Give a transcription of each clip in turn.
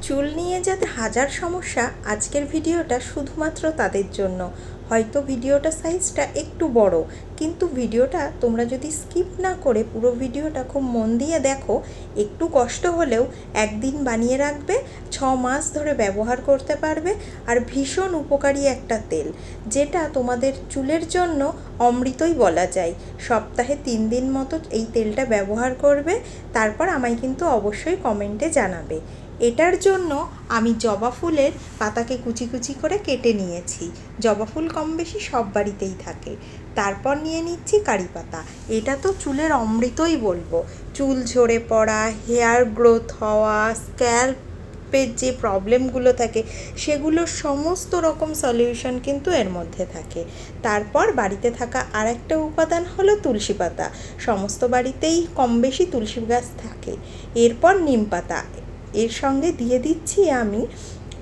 চুল নিয়ে যাদের হাজার সমস্যা, আজকের ভিডিওটা শুধুমাত্র তাদের জন্য। হয়তো ভিডিওটা সাইজটা একটু বড়, কিন্তু ভিডিওটা তোমরা যদি স্কিপ না করে পুরো ভিডিওটা খুব মন দিয়ে দেখো, একটু কষ্ট হলেও একদিন বানিয়ে রাখবে, 6 মাস ধরে ব্যবহার করতে পারবে। আর ভীষণ উপকারী একটা তেল, যেটা তোমাদের চুলের জন্য অমৃতই বলা যায়। সপ্তাহে 3 দিন মতো এই তেলটা ব্যবহার করবে, তারপর আমায় কিন্তু অবশ্যই কমেন্টে জানাবে। এটার জন্য আমি জবা ফুলের পাতাকে কুচি কুচি করে কেটে নিয়েছি। জবা ফুল কম বেশি সব বাড়িতেই থাকে। তারপর নিয়ে নিচ্ছি কারি পাতা। এটা তো চুলের অমৃতই বলবো। চুল ঝরে পড়া, হেয়ার গ্রোথ হওয়া, স্ক্যাল্পের যে প্রবলেমগুলো থাকে সেগুলোর সমস্ত রকম সলিউশন কিন্তু এর মধ্যে থাকে। তারপর বাড়িতে থাকা আরেকটা উপাদান হলো তুলসী পাতা। সমস্ত বাড়িতেই কম বেশি তুলসী গাছ থাকে। এরপর নিম পাতা। এর সঙ্গে দিয়ে দিচ্ছি আমি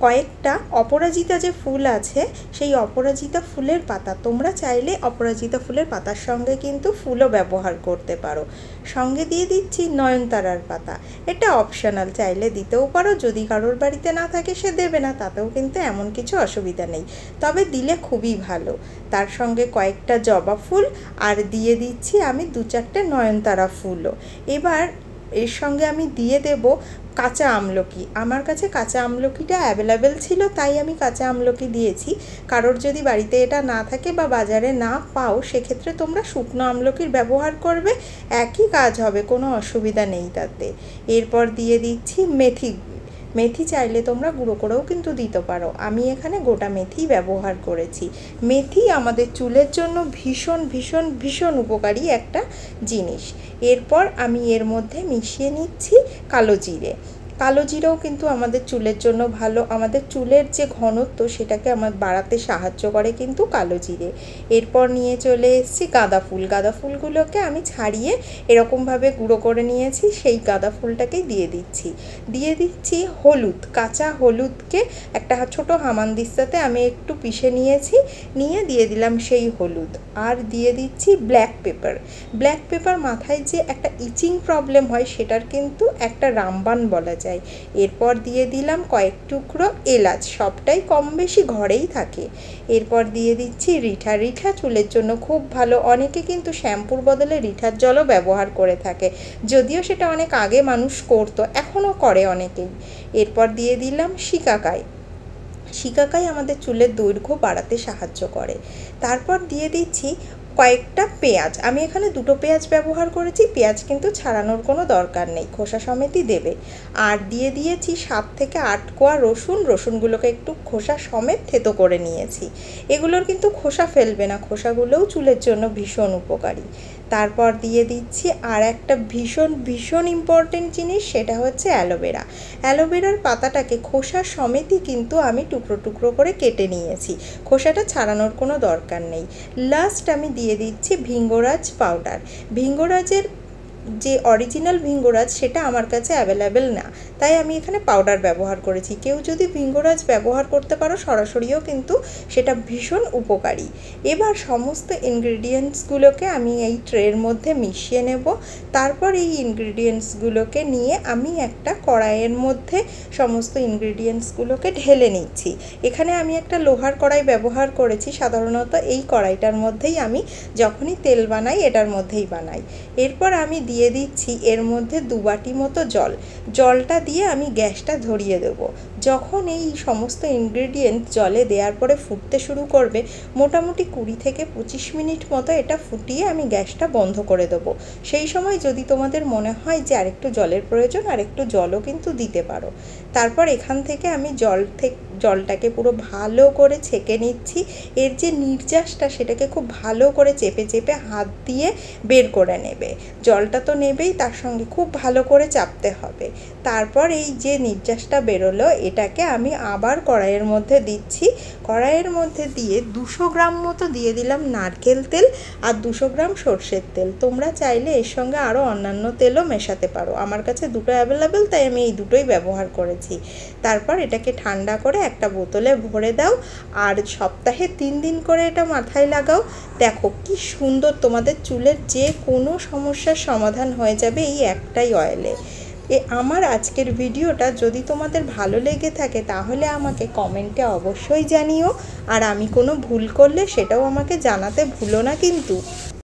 কয়েকটা অপরাজিতা যে ফুল আছে, সেই অপরাজিতা ফুলের পাতা। তোমরা চাইলে অপরাজিতা ফুলের পাতার সঙ্গে কিন্তু ফুলও ব্যবহার করতে পারো। সঙ্গে দিয়ে দিচ্ছি নয়নতারার পাতা। এটা অপশনাল, চাইলে দিতেও পারো। যদি কারোর বাড়িতে না থাকে সে দেবে না, তাতেও কিন্তু এমন কিছু অসুবিধা নেই, তবে দিলে খুবই ভালো। তার সঙ্গে কয়েকটা জবা ফুল আর দিয়ে দিচ্ছি আমি 2-4টে নয়নতারা ফুলও। এবার এর সঙ্গে আমি দিয়ে দেব কাঁচা আমলকি। আমার কাছে কাঁচা আমলকিটা অ্যাভেলেবেল ছিল, তাই আমি কাঁচা আমলকি দিয়েছি। কারোর যদি বাড়িতে এটা না থাকে বা বাজারে না পাও, সেক্ষেত্রে তোমরা শুকনো আমলকির ব্যবহার করবে, একই কাজ হবে, কোনো অসুবিধা নেই তাতে। এরপর দিয়ে দিচ্ছি মেথি। মেথি চাইলে তোমরা গুঁড়ো করেও কিন্তু দিতে পারো, আমি এখানে গোটা মেথি ব্যবহার করেছি। মেথি আমাদের চুলের জন্য ভীষণ ভীষণ ভীষণ উপকারী একটা জিনিস। এরপর আমি এর মধ্যে মিশিয়ে নিচ্ছি কালো জিরে। কালো জিরেও কিন্তু আমাদের চুলের জন্য ভালো। আমাদের চুলের যে ঘনত্ব সেটাকে আমার বাড়াতে সাহায্য করে কিন্তু কালো জিরে। এরপর নিয়ে চলে এসেছি গাঁদা ফুল। গাঁদা ফুলগুলোকে আমি ছাড়িয়ে এরকমভাবে গুঁড়ো করে নিয়েছি, সেই গাঁদা ফুলটাকেই দিয়ে দিচ্ছি হলুদ। কাঁচা হলুদকে একটা ছোটো হামানদিস্তাতে আমি একটু পিষে নিয়েছি, নিয়ে দিয়ে দিলাম সেই হলুদ। আর দিয়ে দিচ্ছি ব্ল্যাক পেপার। ব্ল্যাক পেপার মাথায় যে একটা ইচিং প্রবলেম হয়, সেটার কিন্তু একটা রামবান বলা যায়। এরপর দিয়ে দিলাম কয়েক টুকরো এলাচ, সবটাই কম বেশি ঘরেই থাকে। এরপর দিয়ে দিচ্ছি রিঠা। রিঠা চুলের জন্য খুব ভালো। অনেকে কিন্তু শ্যাম্পুর বদলে রিঠার জলও ব্যবহার করে থাকে, যদিও সেটা অনেক আগে মানুষ করতো, এখনও করে অনেকেই। এরপর দিয়ে দিলাম শিকাকাই। শিকাকাই আমাদের চুলের দৈর্ঘ্য বাড়াতে সাহায্য করে। তারপর দিয়ে দিচ্ছি কয়েকটা পেঁয়াজ। আমি এখানে 2টো পেঁয়াজ ব্যবহার করেছি। পেঁয়াজ কিন্তু ছাড়ানোর কোনো দরকার নেই, খোসা সমেতই দেবে। আর দিয়ে দিয়েছি 7 থেকে 8 কোয়া রসুন। রসুনগুলোকে একটু খোসা সমেত থেতো করে নিয়েছি। এগুলোর কিন্তু খোসা ফেলবে না, খোসাগুলোও চুলের জন্য ভীষণ উপকারী। তারপর দিয়ে দিচ্ছি আর একটা ভীষণ ভীষণ ইম্পর্টেন্ট জিনিস, সেটা হচ্ছে অ্যালোভেরা। অ্যালোভেরার পাতাটাকে খোসা সমেতই কিন্তু আমি টুকরো টুকরো করে কেটে নিয়েছি, খোসাটা ছাড়ানোর কোনো দরকার নেই। লাস্ট আমি দিয়ে দিচ্ছি ভিঙ্গরাজ পাউডার। ভিঙ্গরাজের যে অরিজিনাল ভিঙ্গরাজ সেটা আমার কাছে অ্যাভেলেবেল না, তাই আমি এখানে পাউডার ব্যবহার করেছি। কেউ যদি ভিঙ্গরাজ ব্যবহার করতে পারো সরাসরিও কিন্তু সেটা ভীষণ উপকারী। এবার সমস্ত ইনগ্রেডিয়েন্টসগুলোকে আমি এই ট্রের মধ্যে মিশিয়ে নেব। তারপর এই ইনগ্রেডিয়েন্টসগুলোকে নিয়ে আমি একটা কড়াইয়ের মধ্যে সমস্ত ইনগ্রেডিয়েন্টসগুলোকে ঢেলে নিচ্ছি। এখানে আমি একটা লোহার কড়াই ব্যবহার করেছি। সাধারণত এই কড়াইটার মধ্যেই আমি যখনই তেল বানাই এটার মধ্যেই বানাই। এরপর আমি দিয়ে দিচ্ছি এর মধ্যে 2 বাটি মতো জল। জলটা দিয়ে আমি গ্যাসটা ধরিয়ে দেবো। যখন এই সমস্ত ইনগ্রেডিয়েন্ট জলে দেওয়ার পরে ফুটতে শুরু করবে, মোটামুটি 20 থেকে 25 মিনিট মতো এটা ফুটিয়ে আমি গ্যাসটা বন্ধ করে দেবো। সেই সময় যদি তোমাদের মনে হয় যে আরেকটু জলের প্রয়োজন, আরেকটু জলও কিন্তু দিতে পারো। তারপর এখান থেকে আমি জলটাকে পুরো ভালো করে ছেঁকে নিচ্ছি। এর যে নির্যাসটা সেটাকে খুব ভালো করে চেপে চেপে হাত দিয়ে বের করে নেবে। জলটা তো নেবেই, তার সঙ্গে খুব ভালো করে চাপতে হবে। তারপর এই যে নির্যাসটা বেরোলো, এটাকে আমি আবার কড়াইয়ের মধ্যে দিচ্ছি। কড়াইয়ের মধ্যে দিয়ে 200 গ্রাম মতো দিয়ে দিলাম নারকেল তেল আর 200 গ্রাম সর্ষের তেল। তোমরা চাইলে এর সঙ্গে আরও অন্যান্য তেলও মেশাতে পারো। আমার কাছে 2টো অ্যাভেলেবেল, তাই আমি এই 2টোই ব্যবহার করেছি। তারপর এটাকে ঠান্ডা করে একটা বোতলে ভরে দাও, আর সপ্তাহে 3 দিন করে এটা মাথায় লাগাও। দেখো কি সুন্দর তোমাদের চুলের যে কোনো সমস্যার সমাধান হয়ে যাবে এই একটাই অয়েলে। আমার আজকের ভিডিওটা যদি তোমাদের ভালো লেগে থাকে তাহলে আমাকে কমেন্টে অবশ্যই জানিও, আর আমি কোনো ভুল করলে সেটাও আমাকে জানাতে ভুলো না কিন্তু।